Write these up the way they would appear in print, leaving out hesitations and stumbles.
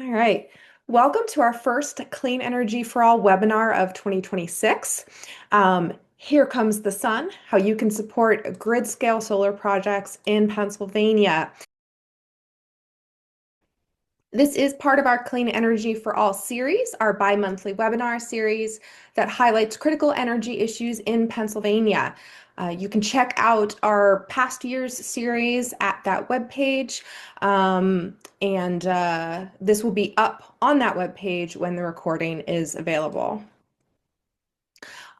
All right. Welcome to our first Clean Energy for All webinar of 2026. Here comes the sun, how you can support grid scale solar projects in Pennsylvania. This is part of our Clean Energy for All series, our bi-monthly webinar series that highlights critical energy issues in Pennsylvania. You can check out our past year's series at that webpage, and this will be up on that webpage when the recording is available.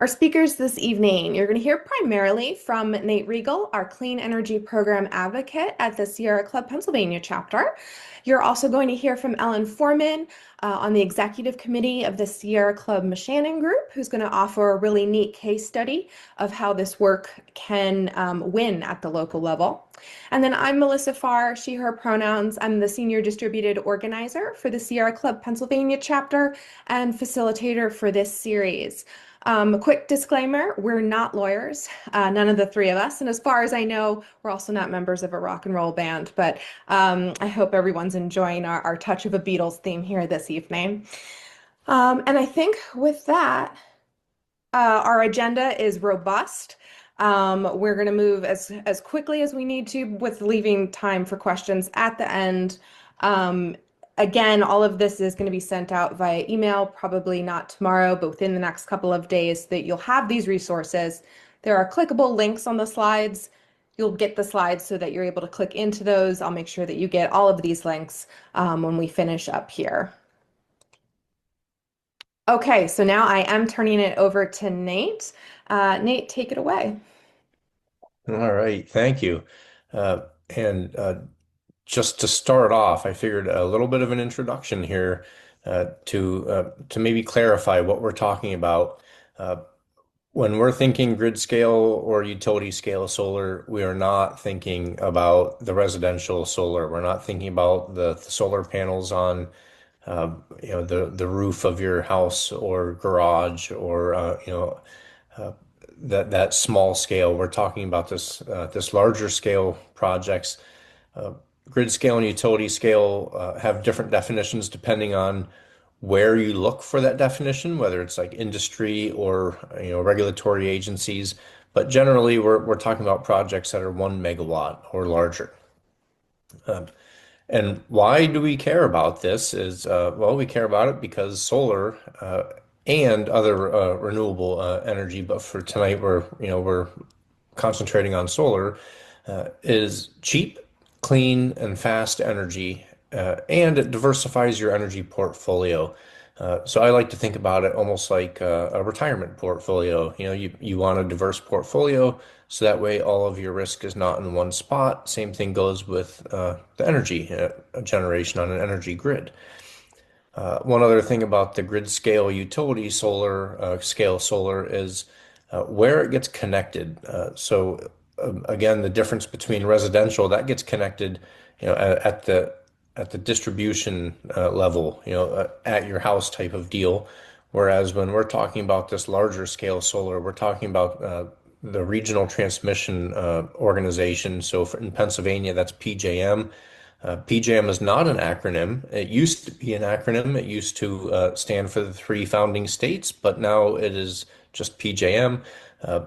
Our speakers this evening, you're going to hear primarily from Nate Regal, our Clean Energy Program Advocate at the Sierra Club Pennsylvania chapter. You're also going to hear from Ellen Foreman on the Executive Committee of the Sierra Club Moshannon Group, who's going to offer a really neat case study of how this work can win at the local level. And then I'm Melissa Farr, she, her pronouns. I'm the Senior Distributed Organizer for the Sierra Club Pennsylvania chapter and facilitator for this series. A quick disclaimer, we're not lawyers, none of the three of us. And as far as I know, we're also not members of a rock and roll band, but I hope everyone's enjoying our touch of a Beatles theme here this evening. And I think with that, our agenda is robust. We're going to move as quickly as we need to with leaving time for questions at the end. Again, all of this is going to be sent out via email, probably not tomorrow, but within the next couple of days, so that you'll have these resources. There are clickable links on the slides. You'll get the slides so that you're able to click into those. I'll make sure that you get all of these links when we finish up here. Okay, so now I am turning it over to Nate. Nate, take it away. All right, thank you. And just to start off, I figured a little bit of an introduction here to maybe clarify what we're talking about. Uh, when we're thinking grid scale or utility scale solar, we are not thinking about the residential solar. We're not thinking about the solar panels on the roof of your house or garage or uh, that small scale. We're talking about this larger scale projects. Uh, Grid scale and utility scale have different definitions depending on where you look for that definition, whether it's like industry or regulatory agencies. But generally, we're talking about projects that are 1 megawatt or larger. Um, and why do we care about this? Well, we care about it because solar and other renewable energy, but for tonight we're concentrating on solar, is cheap, clean, and fast energy, and it diversifies your energy portfolio. So I like to think about it almost like a retirement portfolio. You want a diverse portfolio, so that way all of your risk is not in one spot. Same thing goes with the energy generation on an energy grid. One other thing about the grid scale utility solar, scale solar is where it gets connected. Again, the difference between residential that gets connected, at the distribution level, at your house type of deal. Whereas when we're talking about this larger scale solar, we're talking about the regional transmission organization. So in Pennsylvania, that's PJM. PJM is not an acronym. It used to be an acronym. It used to stand for the three founding states, but now it is just PJM. Uh,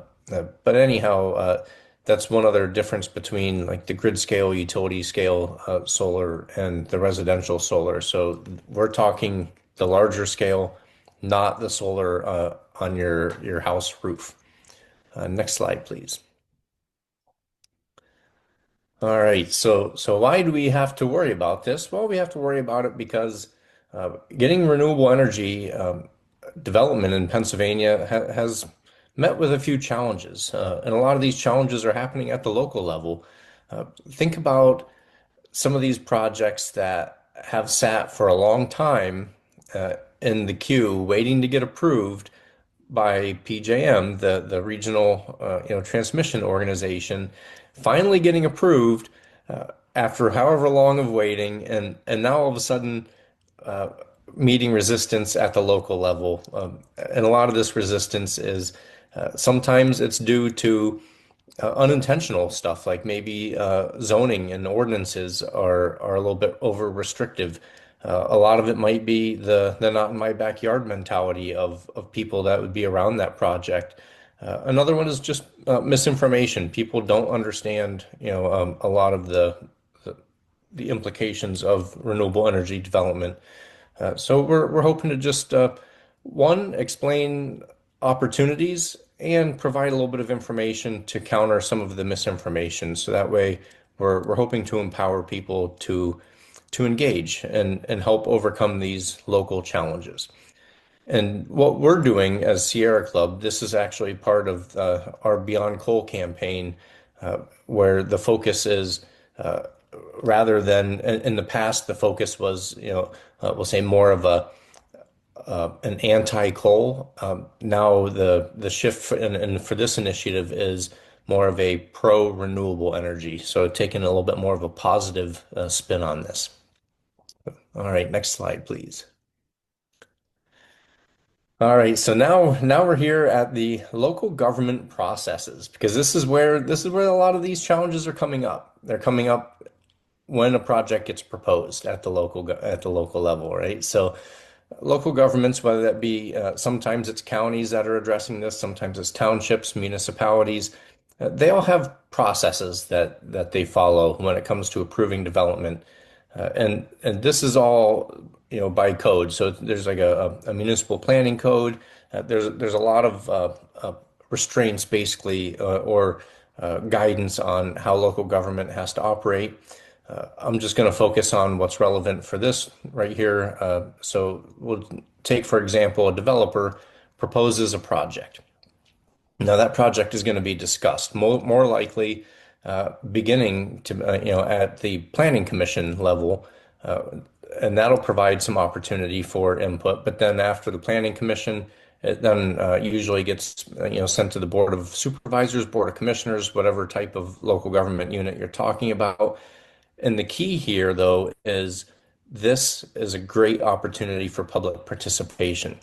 but anyhow, that's one other difference between like the grid scale, utility scale solar and the residential solar. So we're talking the larger scale, not the solar on your house roof. Next slide, please. All right, so why do we have to worry about this? Well, we have to worry about it because getting renewable energy development in Pennsylvania has met with a few challenges, and a lot of these challenges are happening at the local level. Think about some of these projects that have sat for a long time in the queue, waiting to get approved by PJM, the regional transmission organization, finally getting approved after however long of waiting, and now all of a sudden meeting resistance at the local level. And a lot of this resistance is sometimes it's due to unintentional stuff, like maybe zoning and ordinances are a little bit over restrictive. A lot of it might be the not in my backyard mentality of people that would be around that project. Another one is just misinformation. People don't understand, a lot of the implications of renewable energy development. So we're hoping to just one, explain opportunities and provide a little bit of information to counter some of the misinformation. So that way we're hoping to empower people to engage and help overcome these local challenges. And what we're doing as Sierra Club, this is actually part of our Beyond Coal campaign, where the focus is rather than in the past, the focus was, we'll say more of an anti-coal. Now the shift and for this initiative is more of a pro-renewable energy. So taking a little bit more of a positive spin on this. All right, next slide, please. All right, so now we're here at the local government processes because this is where a lot of these challenges are coming up. They're coming up when a project gets proposed at the local level, right? So local governments, whether that be sometimes it's counties that are addressing this, sometimes it's townships, municipalities, they all have processes that they follow when it comes to approving development. And this is all, by code. So there's like a municipal planning code. There's a lot of restraints basically or guidance on how local government has to operate. I'm just going to focus on what's relevant for this right here. So we'll take, for example, a developer proposes a project. Now that project is going to be discussed more likely beginning to at the planning commission level, uh, and that'll provide some opportunity for input. But then after the planning commission, it then usually gets sent to the board of supervisors, board of commissioners, whatever type of local government unit you're talking about. And the key here, though, is this is a great opportunity for public participation.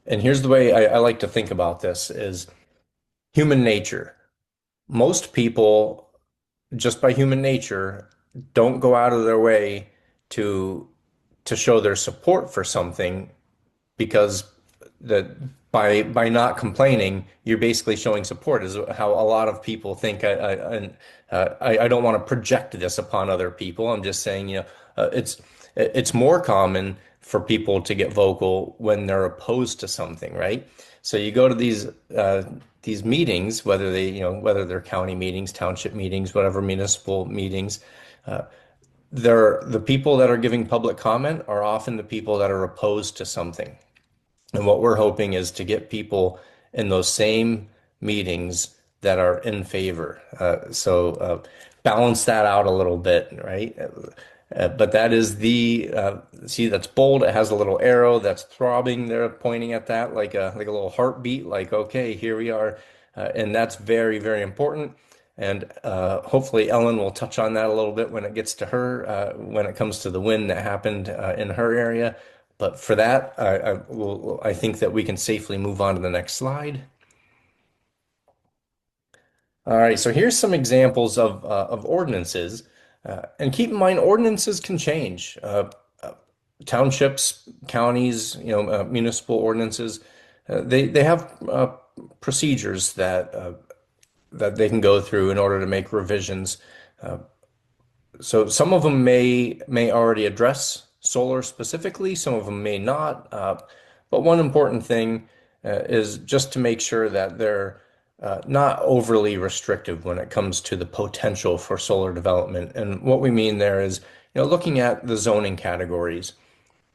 And here's the way I like to think about this is human nature. Most people, just by human nature, don't go out of their way to to show their support for something because that by not complaining, you're basically showing support, is how a lot of people think. I don't want to project this upon other people. I'm just saying, it's more common for people to get vocal when they're opposed to something, right? So you go to these meetings, whether they're county meetings, township meetings, whatever municipal meetings. The people that are giving public comment are often the people that are opposed to something. And what we're hoping is to get people in those same meetings that are in favor. So balance that out a little bit, right? But that is see, that's bold. It has a little arrow that's throbbing there, pointing at that like a little heartbeat, like, okay, here we are. And that's very, very important. And hopefully Ellen will touch on that a little bit when it gets to her, when it comes to the win that happened in her area. But for that, I think that we can safely move on to the next slide. All right, so here's some examples of ordinances. And keep in mind, ordinances can change. Townships, counties, municipal ordinances, they have procedures that they can go through in order to make revisions. So some of them may already address solar specifically, some of them may not. But one important thing is just to make sure that they're not overly restrictive when it comes to the potential for solar development. And what we mean there is, looking at the zoning categories,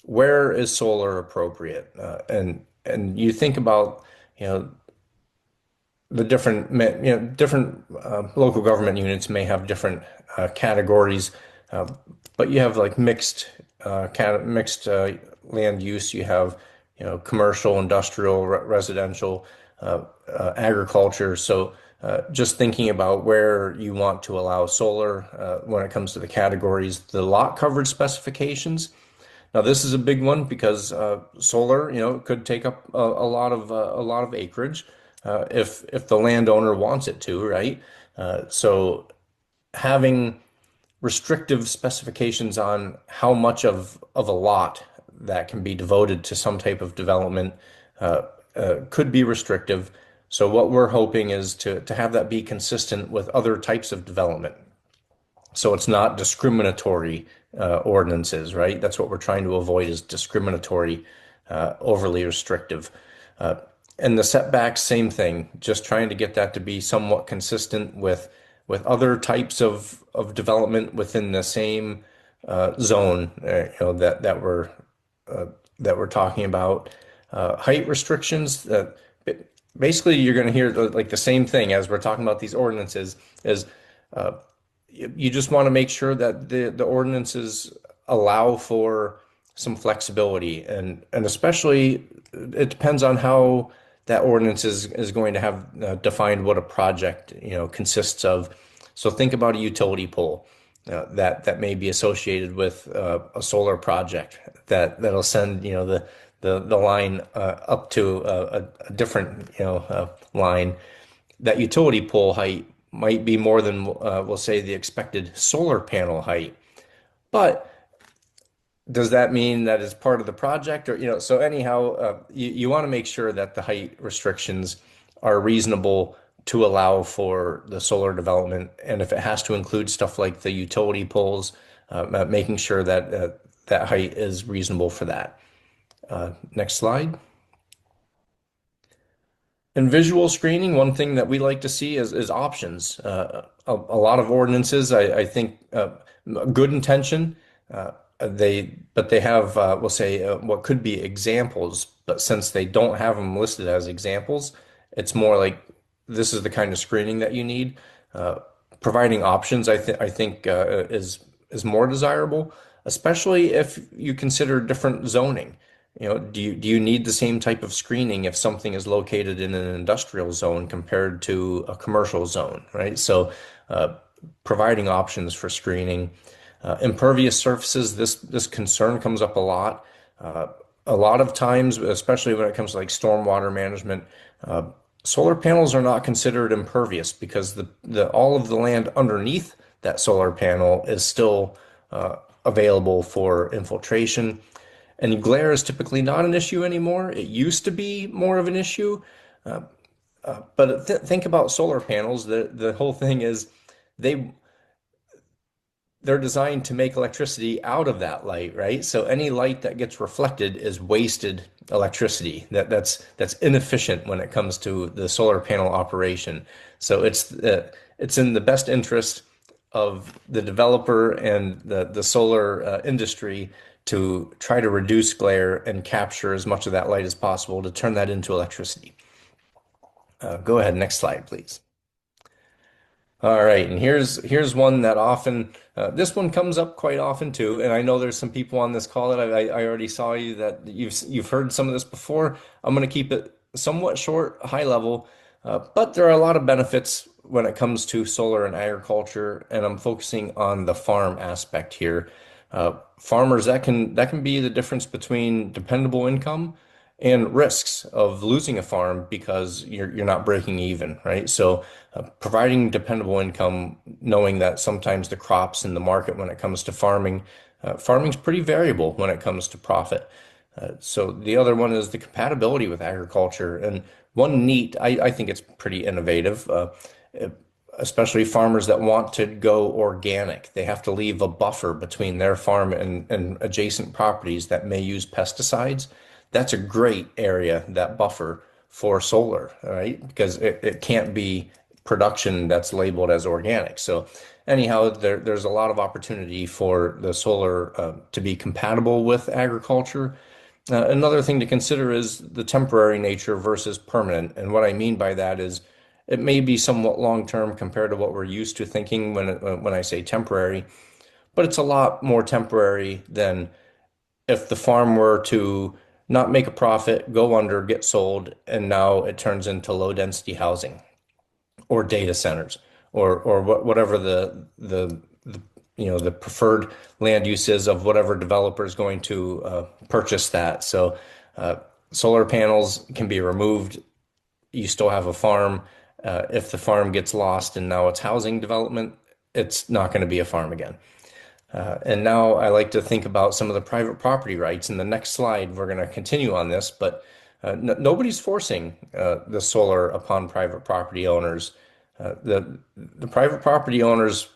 where is solar appropriate? And you think about, you know, the different local government units may have different categories, uh, but you have like mixed land use. You have commercial, industrial, residential, agriculture. So just thinking about where you want to allow solar when it comes to the categories, the lot coverage specifications. Now this is a big one because solar, could take up a lot of acreage if the landowner wants it to, right? So having restrictive specifications on how much of a lot that can be devoted to some type of development uh, could be restrictive. So what we're hoping is to have that be consistent with other types of development. So it's not discriminatory ordinances, right? That's what we're trying to avoid is discriminatory, overly restrictive. Uh, and the setbacks, same thing, just trying to get that to be somewhat consistent with other types of development within the same zone, uh, that we're talking about. Height restrictions. Basically, you're going to hear like the same thing as we're talking about these ordinances. Is you just want to make sure that the ordinances allow for some flexibility and especially it depends on how that ordinance is going to have defined what a project consists of. So think about a utility pole that may be associated with a solar project that'll send the line up to a different line. That utility pole height might be more than we'll say the expected solar panel height. But does that mean that it's part of the project or so anyhow you want to make sure that the height restrictions are reasonable to allow for the solar development and if it has to include stuff like the utility poles making sure that that height is reasonable for that. Next slide. In visual screening, one thing that we like to see is options. A lot of ordinances, I think, good intention, but they have, we'll say, what could be examples, but since they don't have them listed as examples, it's more like this is the kind of screening that you need. Uh, Providing options, I think, is more desirable, especially if you consider different zoning. Do you need the same type of screening if something is located in an industrial zone compared to a commercial zone, right? So, uh, providing options for screening. Impervious surfaces, this concern comes up a lot. Uh, a lot of times, especially when it comes to like stormwater management, uh, solar panels are not considered impervious because the all of the land underneath that solar panel is still available for infiltration. And glare is typically not an issue anymore. It used to be more of an issue. But think about solar panels. The whole thing is they they're designed to make electricity out of that light, right? So any light that gets reflected is wasted electricity. That's inefficient when it comes to the solar panel operation. So it's in the best interest of the developer and the solar industry to try to reduce glare and capture as much of that light as possible to turn that into electricity. Go ahead, next slide, please. All right, and here's one that often this one comes up quite often too, and I know there's some people on this call that I already saw you that you've heard some of this before. I'm going to keep it somewhat short, high level, but there are a lot of benefits when it comes to solar and agriculture, and I'm focusing on the farm aspect here. Farmers that can be the difference between dependable income and risks of losing a farm because you're not breaking even, right? So, providing dependable income, knowing that sometimes the crops in the market when it comes to farming, farming's pretty variable when it comes to profit. So the other one is the compatibility with agriculture, and one neat, I think it's pretty innovative. Especially farmers that want to go organic. They have to leave a buffer between their farm and adjacent properties that may use pesticides. That's a great area, that buffer for solar, right? Because it can't be production that's labeled as organic. So anyhow, there's a lot of opportunity for the solar to be compatible with agriculture. Another thing to consider is the temporary nature versus permanent. And what I mean by that is it may be somewhat long term compared to what we're used to thinking when I say temporary, but it's a lot more temporary than if the farm were to not make a profit, go under, get sold, and now it turns into low density housing or data centers or whatever the preferred land use is of whatever developer is going to purchase that. So solar panels can be removed. You still have a farm. If the farm gets lost and now it's housing development, it's not going to be a farm again. And now I like to think about some of the private property rights. In the next slide, we're going to continue on this, but nobody's forcing the solar upon private property owners. The private property owners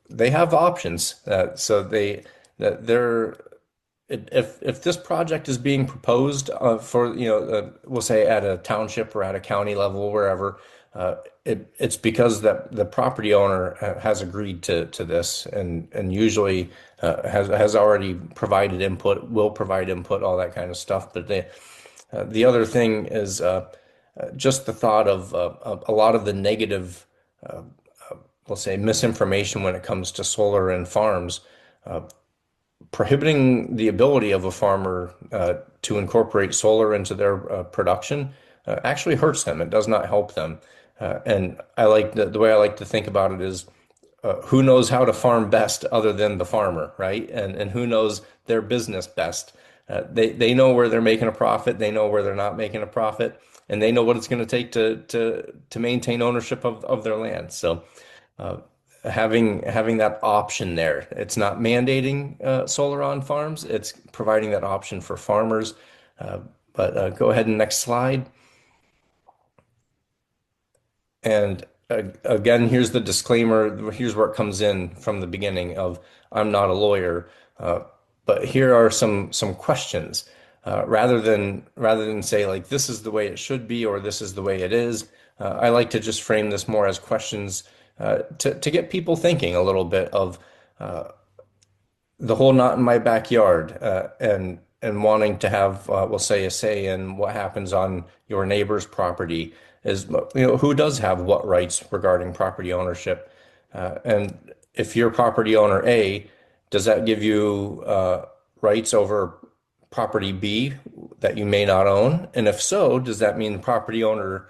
they have options, so they're if this project is being proposed for, we'll say at a township or at a county level, wherever, it's because that the property owner has agreed to this and usually has already provided input, will provide input, all that kind of stuff. But the other thing is just the thought of a lot of the negative, we'll say, misinformation when it comes to solar and farms prohibiting the ability of a farmer to incorporate solar into their production actually hurts them. It does not help them. And I like the way I like to think about it is who knows how to farm best other than the farmer, right? And who knows their business best. They know where they're making a profit, they know where they're not making a profit, and they know what it's going to take to maintain ownership of their land. So uh, having that option there. It's not mandating solar on farms. It's providing that option for farmers. But go ahead and next slide. And again, here's the disclaimer. Here's where it comes in from the beginning of I'm not a lawyer, uh, but here are some questions. Rather than say like this is the way it should be or this is the way it is, I like to just frame this more as questions to get people thinking a little bit of the whole not in my backyard and wanting to have we'll say a say in what happens on your neighbor's property is who does have what rights regarding property ownership and if you're property owner A, does that give you rights over property B that you may not own? And if so, does that mean the property owner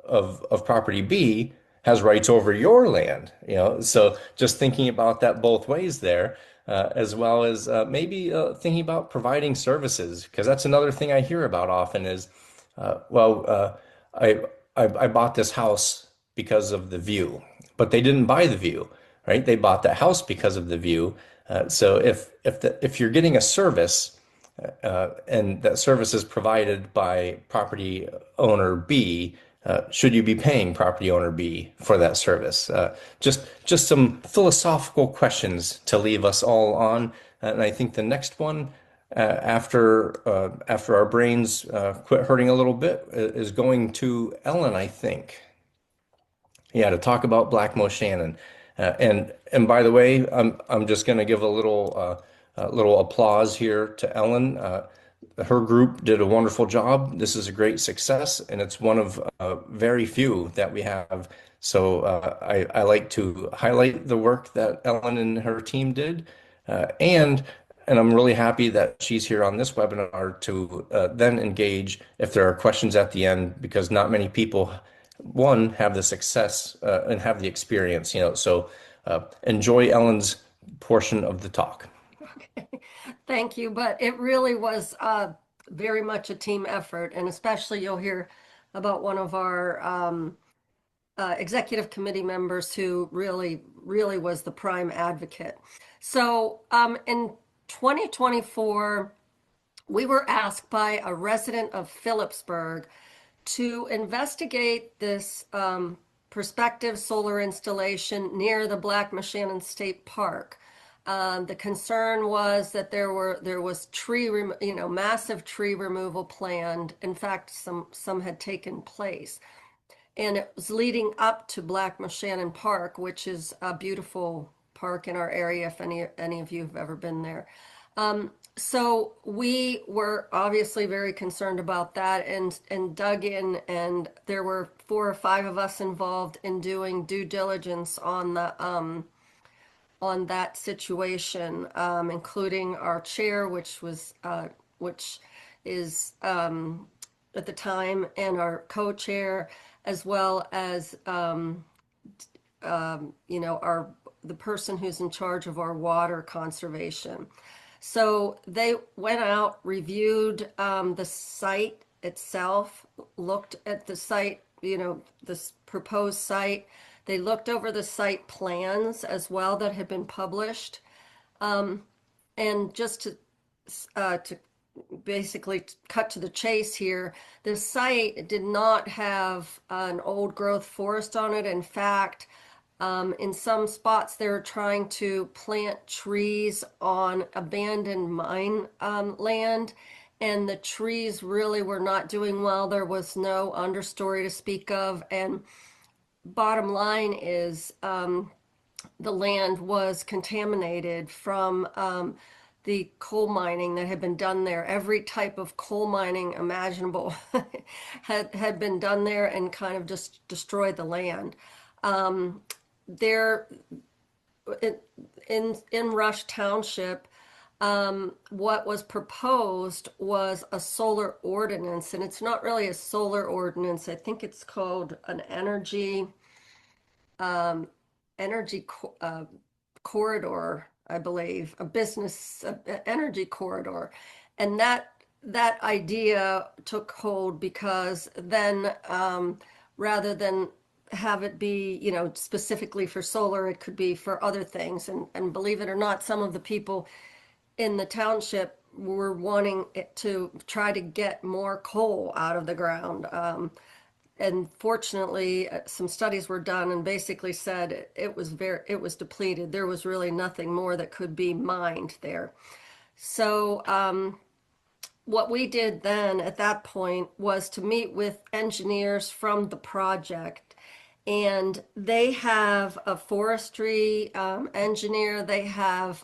of property B has rights over your land? So just thinking about that both ways there, as well as maybe thinking about providing services, because that's another thing I hear about often is, well, I, I bought this house because of the view, but they didn't buy the view, right? They bought that house because of the view. So if you're getting a service and that service is provided by property owner B, should you be paying property owner B for that service? Just some philosophical questions to leave us all on. And I think the next one, after our brains quit hurting a little bit, is going to Ellen, I think. Yeah, to talk about Black Mo Shannon. And by the way, I'm just going to give a little applause here to Ellen. Her group did a wonderful job. This is a great success, and it's one of very few that we have. So I like to highlight the work that Ellen and her team did, and I'm really happy that she's here on this webinar to then engage if there are questions at the end, because not many people, one, have the success and have the experience, So enjoy Ellen's portion of the talk. Okay. Thank you. But it really was very much a team effort. And especially you'll hear about one of our executive committee members who really was the prime advocate. So in 2024, we were asked by a resident of Phillipsburg to investigate this prospective solar installation near the Black Moshannon State Park. The concern was that there was massive tree removal planned. In fact, some had taken place, and it was leading up to Black Moshannon Park, which is a beautiful park in our area. If any of you have ever been there, so we were obviously very concerned about that and dug in, and there were 4 or 5 of us involved in doing due diligence on that situation, including our chair, which is at the time, and our co-chair, as well as the person who's in charge of our water conservation. So they went out, reviewed the site itself, looked at the site, this proposed site. They looked over the site plans as well that had been published. Um, and just to basically cut to the chase here, the site did not have an old growth forest on it. In fact, in some spots, they're trying to plant trees on abandoned mine land, and the trees really were not doing well. There was no understory to speak of, and bottom line is the land was contaminated from the coal mining that had been done there. Every type of coal mining imaginable had been done there and kind of just destroyed the land. There in Rush Township, what was proposed was a solar ordinance, and it's not really a solar ordinance. I think it's called an um, energy corridor, I believe, a business energy corridor, and that idea took hold because then rather than have it be, specifically for solar, it could be for other things. And believe it or not, some of the people in the township were wanting it to try to get more coal out of the ground. And fortunately, some studies were done and basically said it was depleted. There was really nothing more that could be mined there. So what we did then at that point was to meet with engineers from the project, and they have a forestry engineer. They have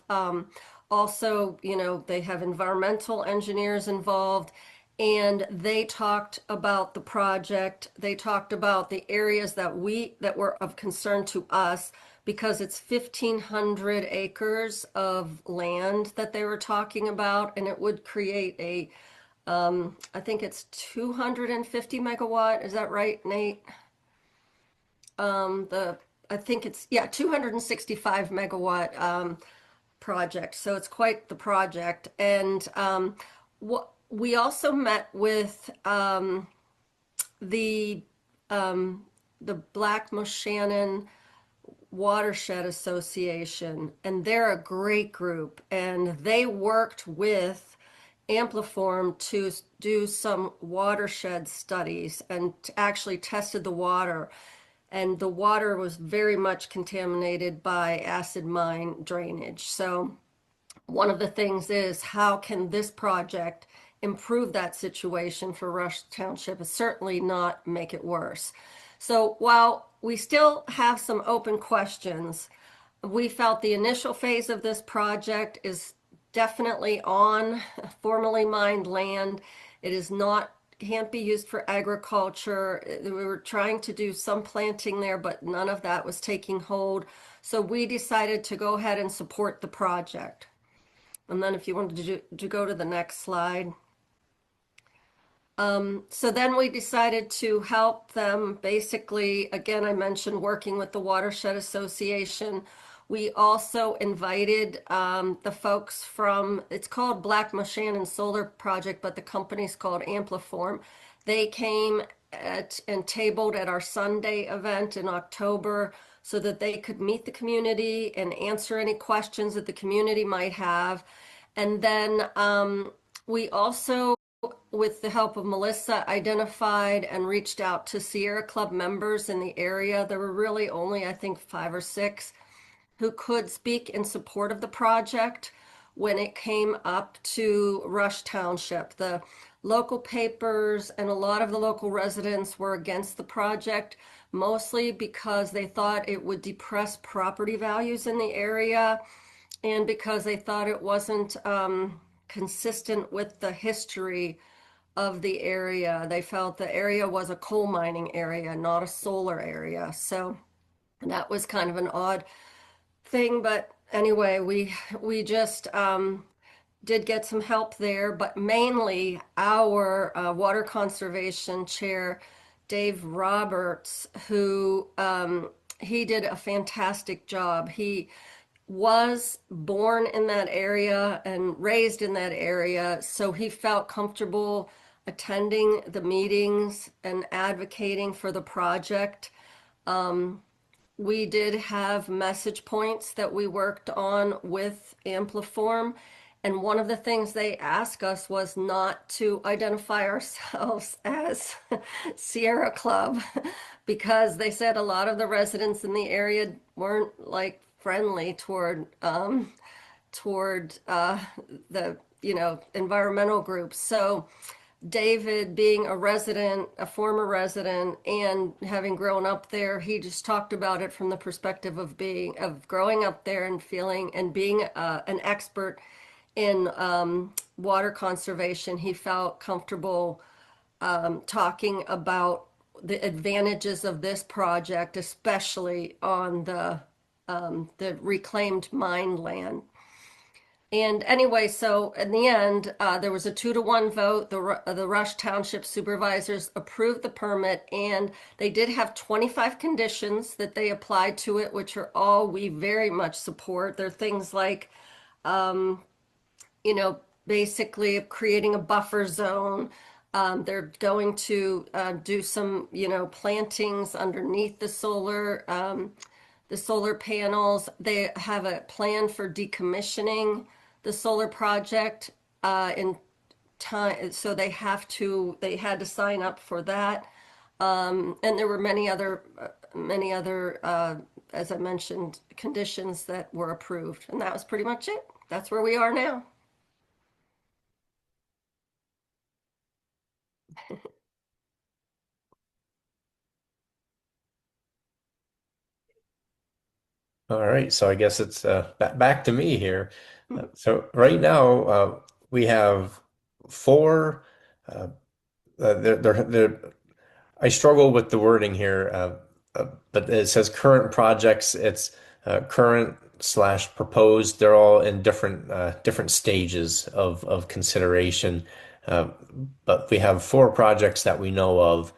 also, they have environmental engineers involved, and they talked about the project. They talked about the areas that were of concern to us, because it's 1,500 acres of land that they were talking about, and it would create I think it's 250 megawatt. Is that right, Nate? The I think it's, yeah, 265 megawatt project. So it's quite the project. And what we also met with the the Black Moshannon Watershed Association, and they're a great group, and they worked with Ampliform to do some watershed studies and actually tested the water. And the water was very much contaminated by acid mine drainage. So one of the things is, how can this project improve that situation for Rush Township? And certainly not make it worse. So while we still have some open questions, we felt the initial phase of this project is definitely on formerly mined land. It is not, can't be used for agriculture. We were trying to do some planting there, but none of that was taking hold. So we decided to go ahead and support the project. And then if you wanted to go to the next slide. So then we decided to help them. Basically, again, I mentioned working with the Watershed Association. We also invited the folks from, it's called Black Moshannon Solar Project, but the company's called Ampliform. They came and tabled at our Sunday event in October so that they could meet the community and answer any questions that the community might have. And then we also, with the help of Melissa, identified and reached out to Sierra Club members in the area. There were really only, I think, 5 or 6 who could speak in support of the project when it came up to Rush Township. The local papers and a lot of the local residents were against the project, mostly because they thought it would depress property values in the area, and because they thought it wasn't consistent with the history of the area. They felt the area was a coal mining area, not a solar area. So that was kind of an odd thing, but anyway, we just did get some help there, but mainly our water conservation chair, Dave Roberts, who he did a fantastic job. He was born in that area and raised in that area, so he felt comfortable attending the meetings and advocating for the project. we did have message points that we worked on with Ampliform. And one of the things they asked us was not to identify ourselves as Sierra Club because they said a lot of the residents in the area weren't like friendly toward the environmental groups. So David, being a resident, a former resident, and having grown up there, he just talked about it from the perspective of growing up there and feeling and being an expert in water conservation. He felt comfortable talking about the advantages of this project, especially on the reclaimed mine land. And anyway, so in the end, there was a 2-to-1 vote. The Rush Township supervisors approved the permit, and they did have 25 conditions that they applied to it, which are all we very much support. They're things like, basically creating a buffer zone. They're going to do some, plantings underneath the solar panels. They have a plan for decommissioning the solar project in time, so they had to sign up for that. And there were many other, as I mentioned, conditions that were approved, and that was pretty much it. That's where we are now. All right, so I guess it's back to me here. So right now we have four. Uh, they're I struggle with the wording here, but it says current projects. It's current slash proposed. They're all in different stages of consideration. Uh, but we have four projects that we know of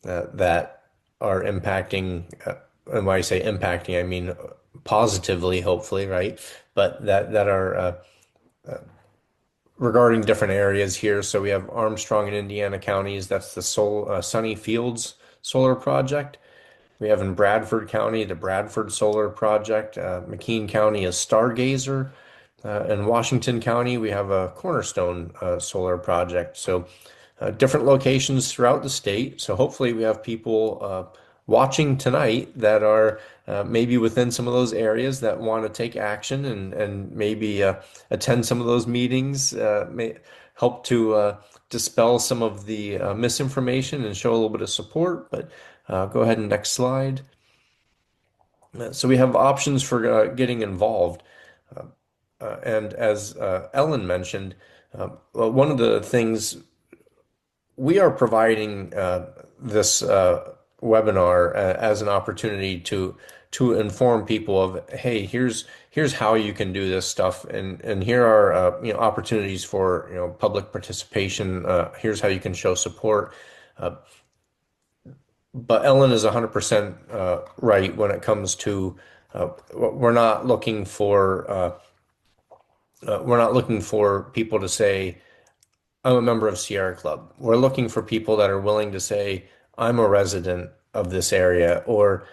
that are impacting. And when I say impacting, I mean positively, hopefully, right? But that are regarding different areas here. So we have Armstrong and Indiana counties. That's the Sunny Fields Solar Project. We have in Bradford County the Bradford Solar Project. McKean County is Stargazer. In Washington County, we have a Cornerstone Solar Project. So different locations throughout the state. So hopefully we have people watching tonight that are maybe within some of those areas that want to take action and maybe attend some of those meetings, may help to dispel some of the misinformation and show a little bit of support. But go ahead and next slide. So we have options for getting involved. And as Ellen mentioned, well, one of the things we are providing this webinar as an opportunity to inform people of, hey, here's how you can do this stuff, and here are opportunities for public participation. Here's how you can show support. But Ellen is 100% right when it comes to we're not looking for people to say, I'm a member of Sierra Club. We're looking for people that are willing to say, I'm a resident of this area, or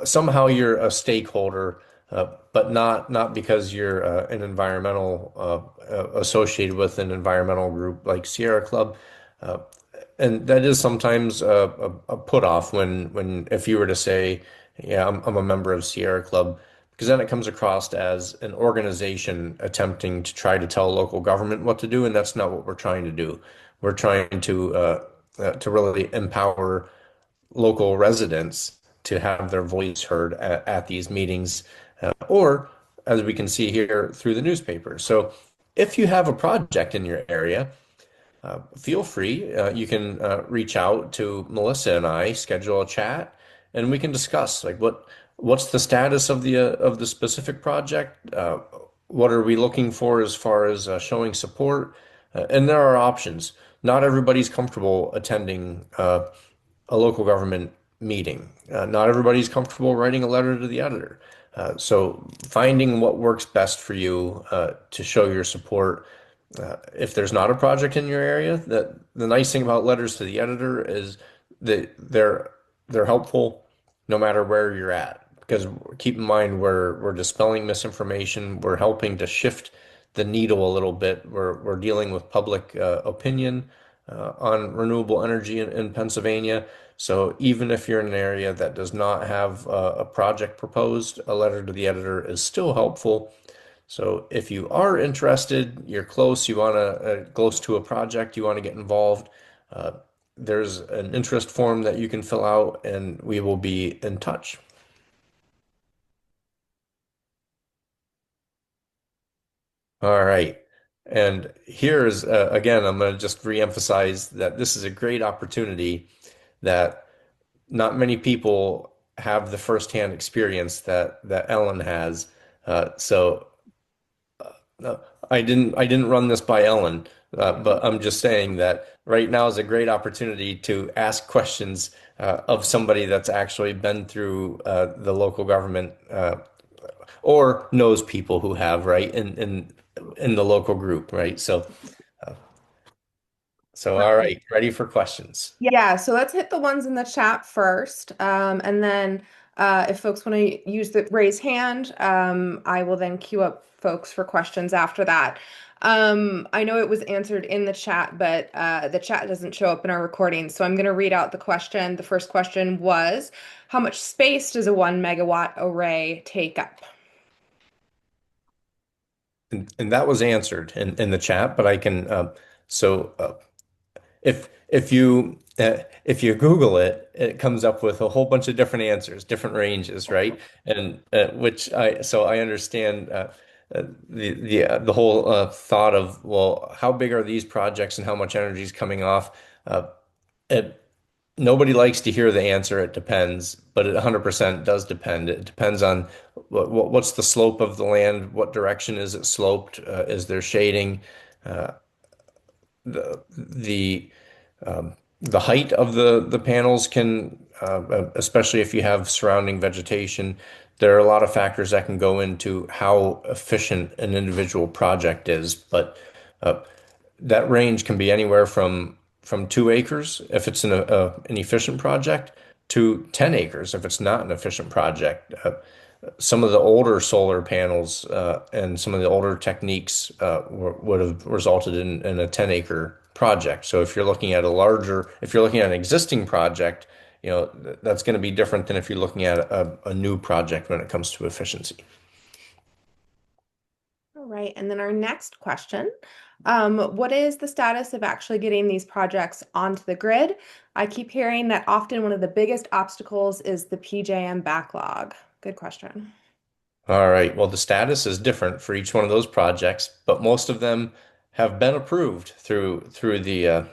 somehow you're a stakeholder, but not because you're an environmental associated with an environmental group like Sierra Club. Uh, and that is sometimes a put off when if you were to say, yeah, I'm a member of Sierra Club, because then it comes across as an organization attempting to try to tell local government what to do, and that's not what we're trying to do. We're trying to really empower local residents to have their voice heard at these meetings, or as we can see here through the newspaper. So if you have a project in your area, feel free. You can reach out to Melissa and I, schedule a chat, and we can discuss like what's the status of the specific project. What are we looking for as far as showing support? And there are options. Not everybody's comfortable attending a local government meeting. Not everybody's comfortable writing a letter to the editor. So finding what works best for you to show your support. If there's not a project in your area, that the nice thing about letters to the editor is they're helpful no matter where you're at. Because keep in mind, we're dispelling misinformation. We're helping to shift the needle a little bit. We're dealing with public opinion on renewable energy in Pennsylvania. So even if you're in an area that does not have a project proposed, a letter to the editor is still helpful. So if you are interested, you're close, you want to close to a project, you want to get involved, uh, there's an interest form that you can fill out, and we will be in touch. All right. And here's again, I'm going to just reemphasize that this is a great opportunity that not many people have the firsthand experience that Ellen has. So No, I didn't run this by Ellen, but I'm just saying that right now is a great opportunity to ask questions of somebody that's actually been through the local government or knows people who have, right, in the local group, right? So all right, ready for questions. Yeah, so let's hit the ones in the chat first. And then if folks want to use the raise hand, I will then queue up folks for questions after that. I know it was answered in the chat, but the chat doesn't show up in our recording. So I'm going to read out the question. The first question was, how much space does a 1 megawatt array take up? And that was answered in the chat, but I can so if you Google it, it comes up with a whole bunch of different answers, different ranges, right? And which I so I understand the whole thought of, well, how big are these projects and how much energy is coming off? Uh, it, Nobody likes to hear the answer. It depends, but it 100% does depend. It depends on what's the slope of the land, what direction is it sloped, is there shading, uh, the the height of the panels can, especially if you have surrounding vegetation, there are a lot of factors that can go into how efficient an individual project is. But uh, that range can be anywhere from 2 acres if it's an efficient project to 10 acres if it's not an efficient project. Some of the older solar panels and some of the older techniques would have resulted in a 10-acre project. So if you're looking at an existing project, that's going to be different than if you're looking at a new project when it comes to efficiency. All right, and then our next question, what is the status of actually getting these projects onto the grid? I keep hearing that often one of the biggest obstacles is the PJM backlog. Good question. All right. Well, the status is different for each one of those projects, but most of them have been approved through the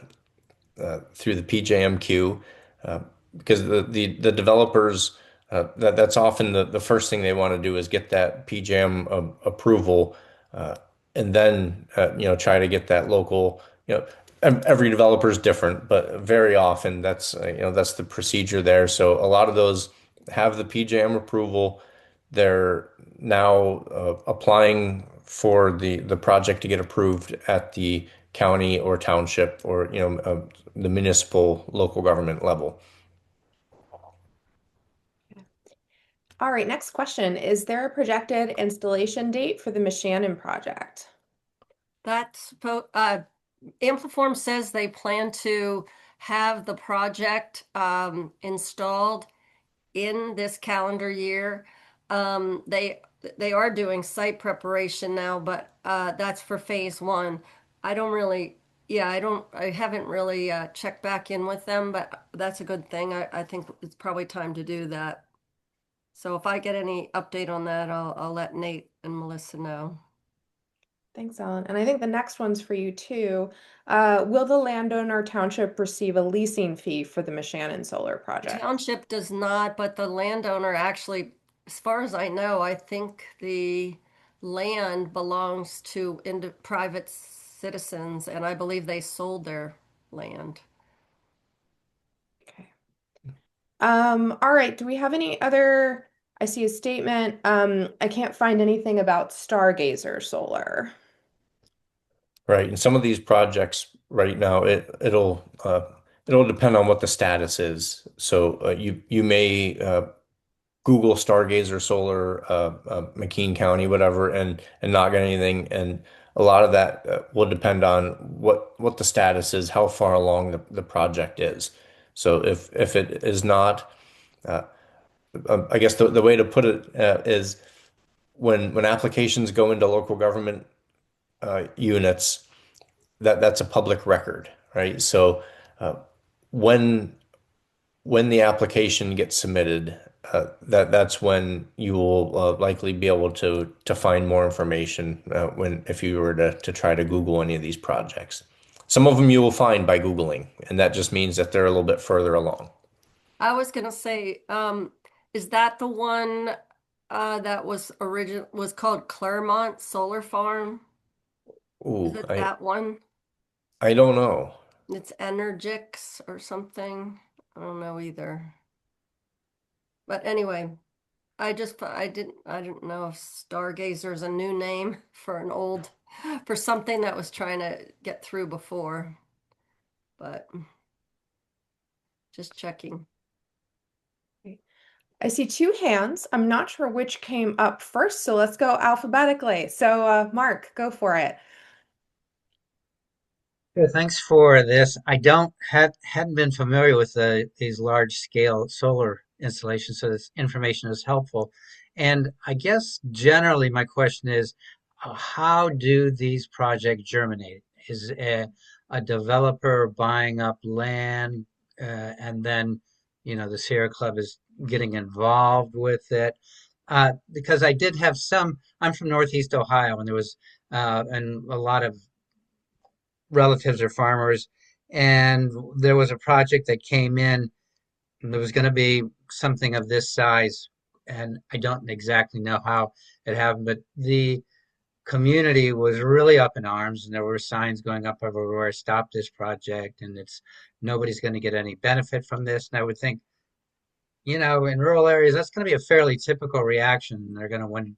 PJMQ, uh, because the developers, that's often the first thing they want to do is get that PJM approval, uh, and then try to get that local. Every developer is different, but very often that's the procedure there. So a lot of those have the PJM approval. They're now applying for the project to get approved at the county or township or the municipal local government level. All right, next question. Is there a projected installation date for the Shannon project? That's Ampliform says they plan to have the project installed in this calendar year. They are doing site preparation now, but that's for phase one. I don't really, yeah, I haven't really checked back in with them, but that's a good thing. I think it's probably time to do that. So if I get any update on that, I'll let Nate and Melissa know. Thanks, Ellen. And I think the next one's for you too. Will the landowner township receive a leasing fee for the Shannon solar The project? township does not, but the landowner actually, as far as I know, I think the land belongs to into private citizens, and I believe they sold their land. Okay. All right. Do we have any other? I see a statement. I can't find anything about Stargazer Solar. Right. And some of these projects right now, It'll depend on what the status is. So you may Google Stargazer Solar, McKean County, whatever, and not get anything. And a lot of that will depend on what the status is, how far along the project is. So if it is not, I guess the way to put it is when applications go into local government units, that's a public record, right? So uh, when when the application gets submitted, that's when you will likely be able to find more information when if you were to try to Google any of these projects. Some of them you will find by Googling, and that just means that they're a little bit further along. I was gonna say, is that the one that was called Claremont Solar Farm? Is Ooh, it that one? I don't know. It's Energix or something. I don't know either. But anyway, I didn't know if Stargazer is a new name for an old for something that was trying to get through before, but just checking. I see two hands. I'm not sure which came up first, so let's go alphabetically. So, Mark, go for it. Yeah, thanks for this. I don't had hadn't been familiar with these large scale solar installations, so this information is helpful. And I guess generally my question is, how do these projects germinate? Is a developer buying up land, and then, the Sierra Club is getting involved with it? Because I did have some, I'm from Northeast Ohio, and there was, and a lot of relatives are farmers, and there was a project that came in, and there was going to be something of this size, and I don't exactly know how it happened, but the community was really up in arms, and there were signs going up everywhere, stop this project, and it's nobody's going to get any benefit from this. And I would think, in rural areas, that's going to be a fairly typical reaction. They're going to want,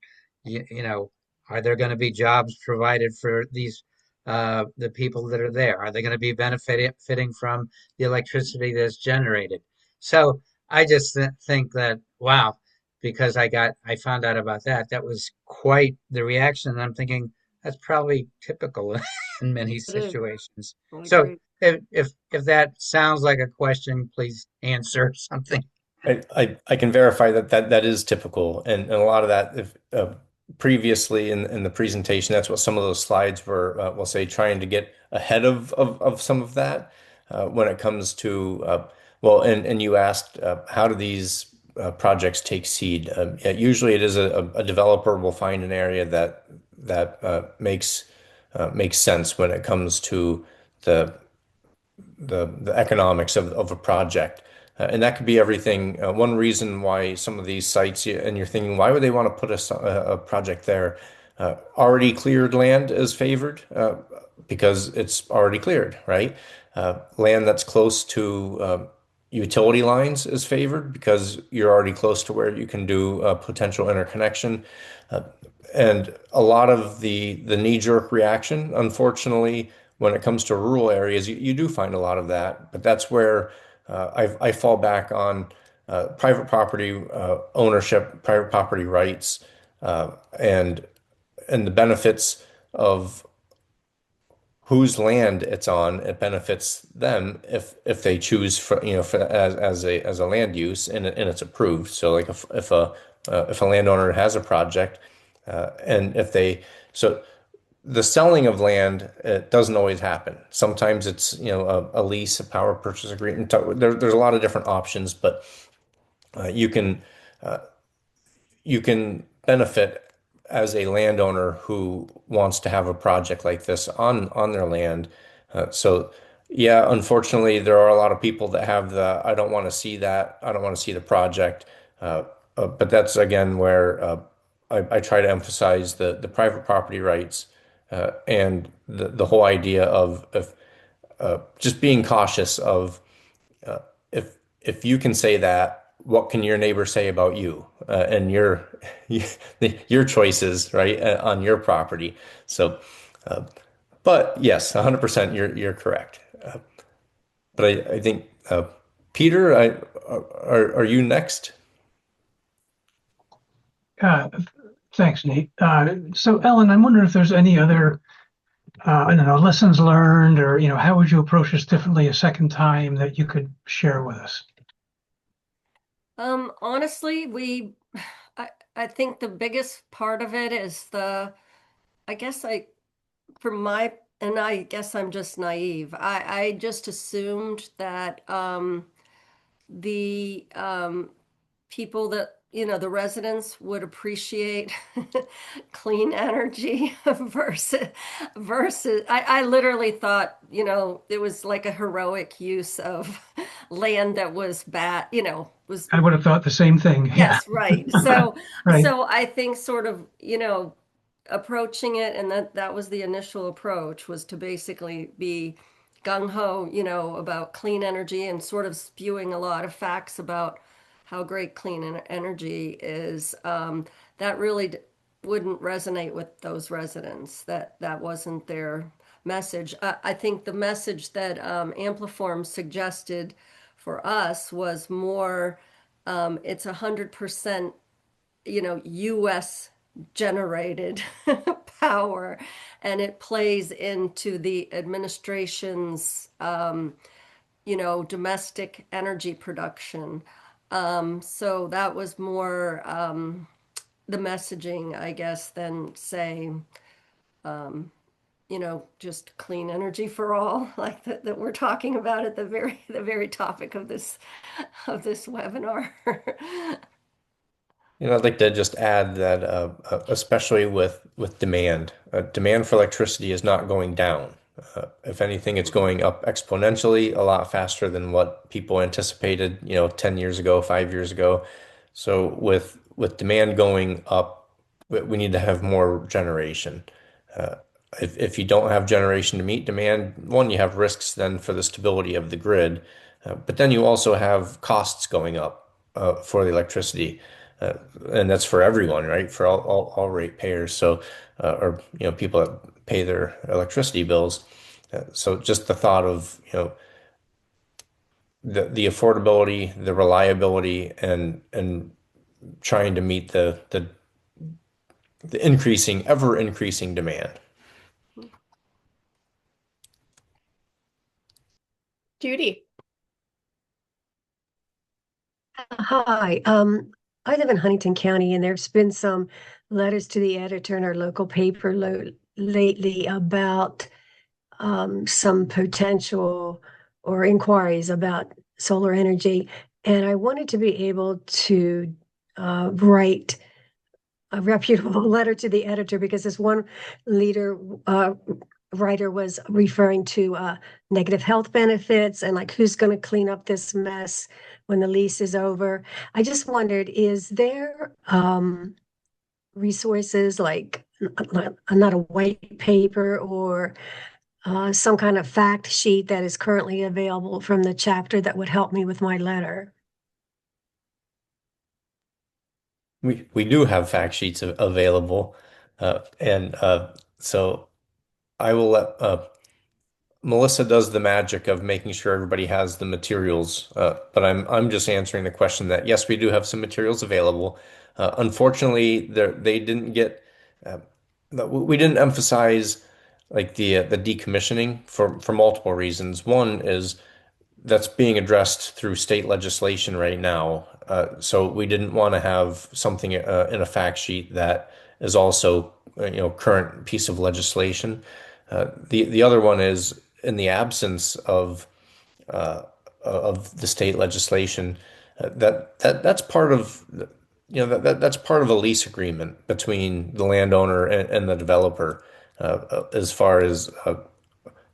you know, are there going to be jobs provided for the people that are there? Are they going to be benefiting from the electricity that's generated? So I just think that, wow, because I found out about that. That was quite the reaction. And I'm thinking that's probably typical in many It is. situations. I So agree. if that sounds like a question, please answer something. I can verify that is typical, and a lot of that, if previously in the presentation, that's what some of those slides were, we'll say, trying to get ahead of some of that when it comes to well, and you asked how do these projects take seed? Yeah, usually it is a developer will find an area that makes sense when it comes to the the economics of a project. And that could be everything. One reason why some of these sites, and you're thinking, why would they want to put a project there? Already cleared land is favored because it's already cleared, right? Land that's close to utility lines is favored because you're already close to where you can do potential interconnection. Uh, and a lot of the knee-jerk reaction, unfortunately, when it comes to rural areas, you do find a lot of that. But that's where I fall back on private property ownership, private property rights, uh, and and the benefits of whose land it's on. It benefits them if they choose for as a land use and it's approved. So like if a landowner has a project and if they so the selling of land, it doesn't always happen. Sometimes it's, a lease, a power purchase agreement. There's a lot of different options, but you can you can benefit as a landowner who wants to have a project like this on their land. So yeah, unfortunately, there are a lot of people that have the I don't want to see that. I don't want to see the project. But that's again where I try to emphasize the private property rights and the whole idea of just being cautious of if you can say that, what can your neighbor say about you and your choices, right, on your property? So, but yes, 100%, you're correct. But I think Peter, are you next? Uh, Thanks, Nate. So, Ellen, I'm wondering if there's any other, I don't know, lessons learned, or how would you approach this differently a second time that you could share with us? Honestly, I, I think the biggest part of it is I guess for my, and I guess I'm just naive. I just assumed that, the, people that, the residents would appreciate clean energy versus I literally thought, it was like a heroic use of land that was bad, was. I would have thought the same thing. Yeah. Yes, right. So, Right. so I think sort of, approaching it, and that was the initial approach, was to basically be gung ho, about clean energy and sort of spewing a lot of facts about how great energy is. That really wouldn't resonate with those residents. That wasn't their message. I think the message that Ampliform suggested for us was more, it's 100%, US generated power, and it plays into the administration's, domestic energy production. So that was more, the messaging, I guess, than saying, just clean energy for all, like that we're talking about at the very topic of this webinar. I'd like to just add that, especially with demand, demand for electricity is not going down. If anything, it's going up exponentially, a lot faster than what people anticipated, 10 years ago, 5 years ago. So with demand going up, we need to have more generation. Uh, if you don't have generation to meet demand, one, you have risks then for the stability of the grid, but then you also have costs going up for the electricity. Uh, and that's for everyone, right? For all ratepayers. So, or people that pay their electricity bills. So, just the thought of the affordability, the reliability, and trying to meet the increasing, ever increasing demand. Judy. Hi, I live in Huntington County, and there's been some letters to the editor in our local paper lately about some potential or inquiries about solar energy. And I wanted to be able to write a reputable letter to the editor, because this one leader writer was referring to negative health benefits and like who's going to clean up this mess when the lease is over. I just wondered, is there resources like not a white paper or some kind of fact sheet that is currently available from the chapter that would help me with my letter? We do have fact sheets available, and so I will let Melissa does the magic of making sure everybody has the materials, but I'm just answering the question that yes, we do have some materials available. Unfortunately, they didn't get uh, we didn't emphasize like the decommissioning for multiple reasons. One is that's being addressed through state legislation right now. So we didn't want to have something in a fact sheet that is also current piece of legislation. The other one is in the absence of the state legislation, that's part of that's part of a lease agreement between the landowner and the developer, as far as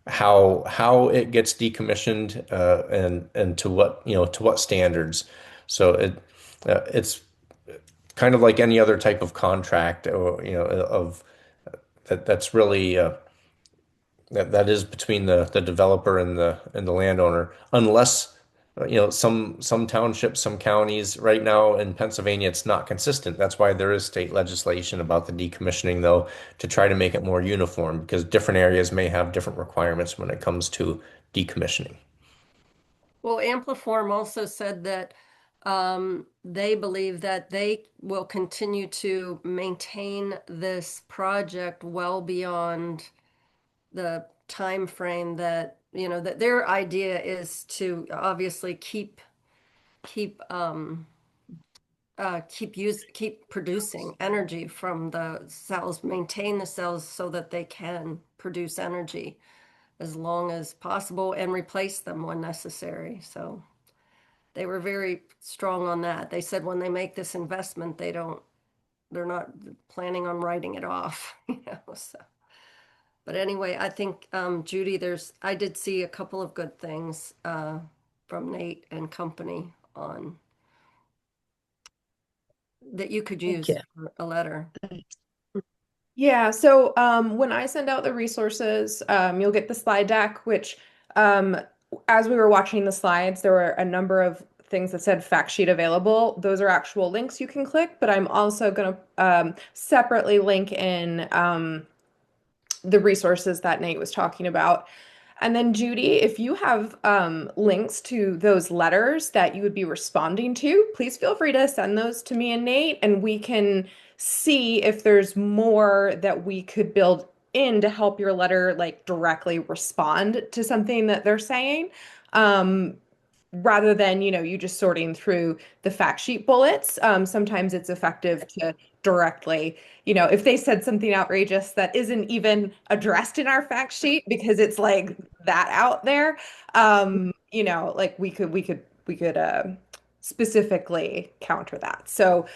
how it gets decommissioned, and to what standards. So it's kind of like any other type of contract, or of that's really that is between the developer and the landowner, unless some townships, some counties right now in Pennsylvania, it's not consistent. That's why there is state legislation about the decommissioning, though, to try to make it more uniform, because different areas may have different requirements when it comes to decommissioning. Well, Ampliform also said that they believe that they will continue to maintain this project well beyond the time frame that, that their idea is to obviously keep keep producing energy from the cells, maintain the cells so that they can produce energy as long as possible and replace them when necessary. So they were very strong on that. They said when they make this investment, they're not planning on writing it off, so. But anyway, I think, Judy, I did see a couple of good things from Nate and company on that you could Thank use you. for a letter. Yeah, so when I send out the resources, you'll get the slide deck, which as we were watching the slides, there were a number of things that said fact sheet available. Those are actual links you can click, but I'm also going to separately link in the resources that Nate was talking about. And then, Judy, if you have links to those letters that you would be responding to, please feel free to send those to me and Nate, and we can see if there's more that we could build in to help your letter like directly respond to something that they're saying. Um, Rather than, you just sorting through the fact sheet bullets. Sometimes it's effective to directly, if they said something outrageous that isn't even addressed in our fact sheet because it's like that out there, like we could specifically counter that. So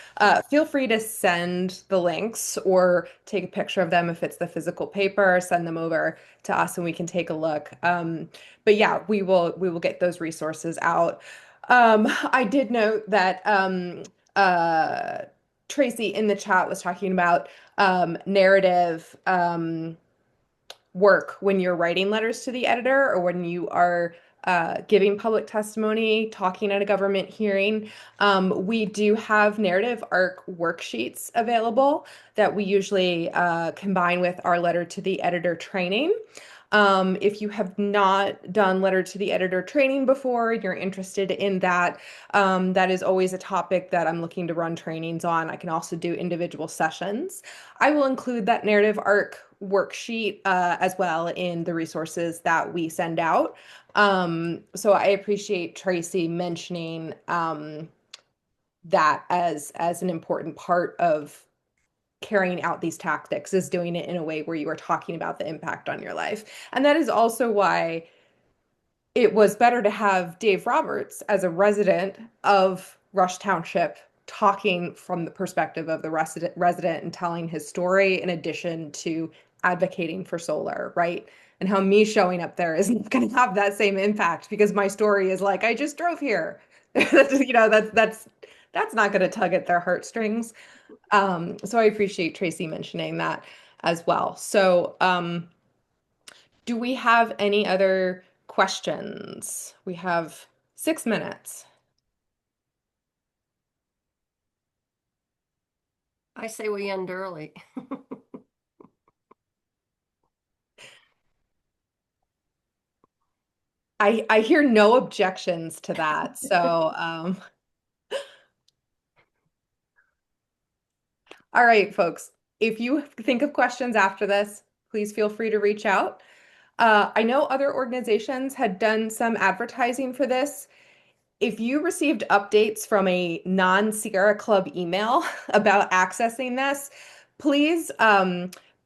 feel free to send the links or take a picture of them if it's the physical paper, send them over to us and we can take a look. But yeah, we will get those resources out. I did note that Tracy in the chat was talking about narrative work when you're writing letters to the editor or when you are giving public testimony, talking at a government hearing. We do have narrative arc worksheets available that we usually combine with our letter to the editor training. If you have not done letter to the editor training before, you're interested in that, that is always a topic that I'm looking to run trainings on. I can also do individual sessions. I will include that narrative arc worksheet as well in the resources that we send out. So I appreciate Tracy mentioning that as an important part of carrying out these tactics is doing it in a way where you are talking about the impact on your life. And that is also why it was better to have Dave Roberts as a resident of Rush Township talking from the perspective of the resident and telling his story in addition to advocating for solar, right? And how me showing up there isn't going to have that same impact because my story is like, I just drove here. That's not going to tug at their heartstrings. So I appreciate Tracy mentioning that as well. So, do we have any other questions? We have 6 minutes. I say we end early. I hear no objections to that. So, all right, folks, if you think of questions after this, please feel free to reach out. I know other organizations had done some advertising for this. If you received updates from a non-Sierra Club email about accessing this, please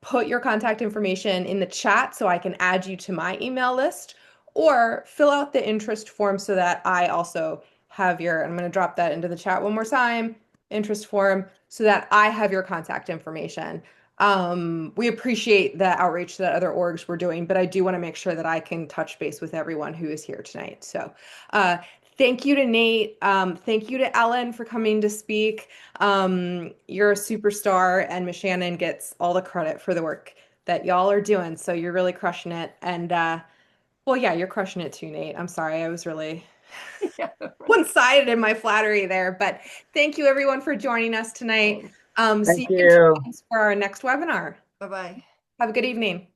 put your contact information in the chat so I can add you to my email list, or fill out the interest form so that I also have I'm going to drop that into the chat one more time, interest form, so that I have your contact information. We appreciate the outreach that other orgs were doing, but I do want to make sure that I can touch base with everyone who is here tonight. So, thank you to Nate. Thank you to Ellen for coming to speak. You're a superstar, and Miss Shannon gets all the credit for the work that y'all are doing. So you're really crushing it. And well, yeah, you're crushing it too, Nate. I'm sorry, I was really Yeah. one-sided in my flattery there. But thank you everyone for joining us tonight. Thanks. See Thank you in 2 you. months for our next webinar. Bye-bye. Have a good evening.